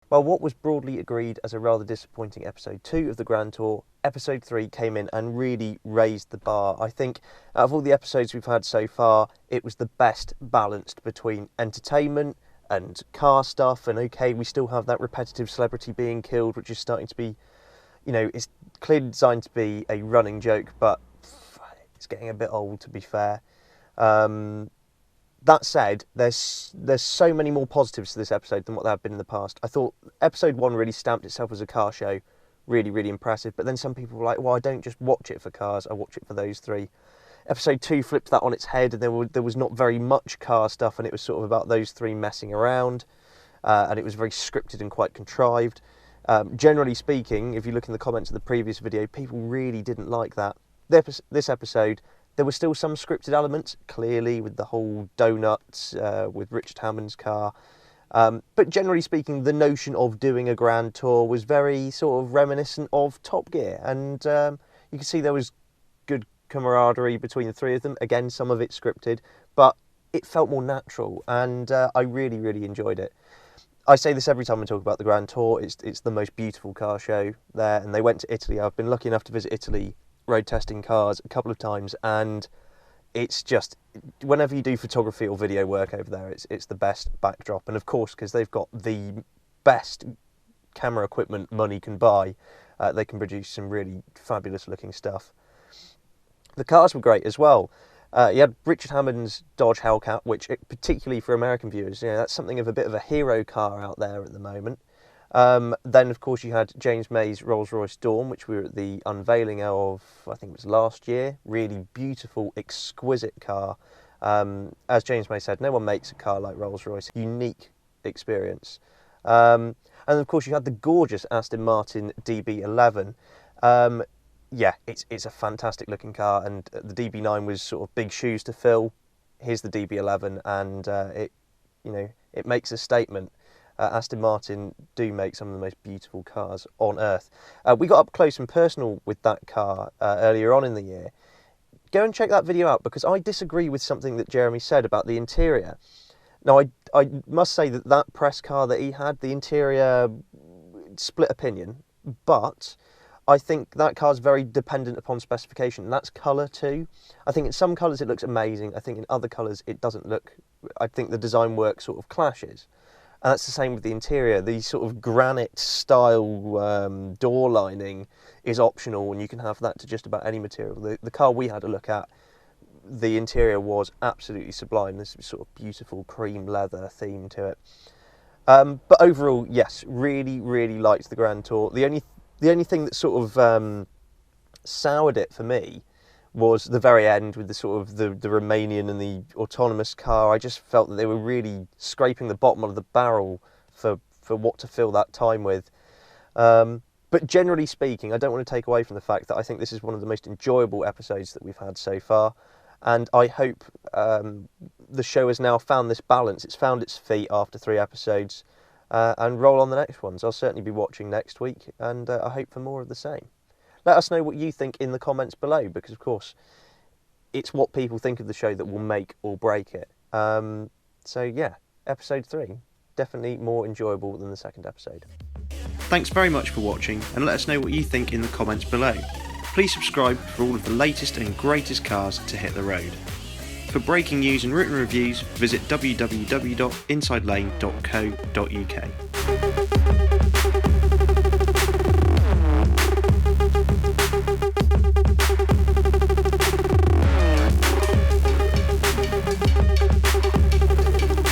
Well, what was broadly agreed as a rather disappointing episode 2 of the Grand Tour, episode 3 came in and really raised the bar. I think out of all the episodes we've had so far, it was the best balanced between entertainment and car stuff, and okay, we still have that repetitive celebrity being killed, which is starting to be, it's clearly designed to be a running joke, but it's getting a bit old, to be fair. That said, there's so many more positives to this episode than what there have been in the past. I thought episode 1 really stamped itself as a car show, really, really impressive. But then some people were like, well, I don't just watch it for cars, I watch it for those three. Episode 2 flipped that on its head, and there was not very much car stuff, and it was sort of about those three messing around, and it was very scripted and quite contrived. Generally speaking, if you look in the comments of the previous video, people really didn't like that. This episode, there were still some scripted elements, clearly, with the whole donuts, with Richard Hammond's car. But generally speaking, the notion of doing a grand tour was very sort of reminiscent of Top Gear. And you can see there was good camaraderie between the three of them. Again, some of it scripted, but it felt more natural. And I really, really enjoyed it. I say this every time I talk about the Grand Tour. It's the most beautiful car show there. And they went to Italy. I've been lucky enough to visit Italy road testing cars a couple of times, and it's just, whenever you do photography or video work over there, it's the best backdrop. And of course, because they've got the best camera equipment money can buy, they can produce some really fabulous looking stuff. The cars were great as well. You had Richard Hammond's Dodge Hellcat, which, particularly for American viewers, that's something of a bit of a hero car out there at the moment. Then, of course, you had James May's Rolls-Royce Dawn, which we were at the unveiling of, I think it was last year. Really beautiful, exquisite car. As James May said, no one makes a car like Rolls-Royce. Unique experience. And, of course, you had the gorgeous Aston Martin DB11. Yeah, it's a fantastic looking car, and the DB9 was sort of big shoes to fill. Here's the DB11, and it makes a statement. Aston Martin do make some of the most beautiful cars on earth. We got up close and personal with that car earlier on in the year. Go and check that video out, because I disagree with something that Jeremy said about the interior. Now, I must say that press car that he had, the interior, split opinion, but I think that car's very dependent upon specification, and that's colour too. I think in some colours it looks amazing. I think in other colours it doesn't look. I think the design work sort of clashes. And that's the same with the interior. The sort of granite style door lining is optional, and you can have that to just about any material. The car we had a look at, the interior was absolutely sublime. This sort of beautiful cream leather theme to it. But overall, yes, really, really liked the Grand Tour. The only thing that sort of soured it for me was the very end with the sort of the Romanian and the autonomous car. I just felt that they were really scraping the bottom of the barrel for what to fill that time with. But generally speaking, I don't want to take away from the fact that I think this is one of the most enjoyable episodes that we've had so far. And I hope the show has now found this balance. It's found its feet after 3 episodes, and roll on the next ones. I'll certainly be watching next week, and I hope for more of the same. Let us know what you think in the comments below, because, of course, it's what people think of the show that will make or break it. So, yeah, episode 3, definitely more enjoyable than the second episode. Thanks very much for watching, and let us know what you think in the comments below. Please subscribe for all of the latest and greatest cars to hit the road. For breaking news and written reviews, visit www.insidelane.co.uk.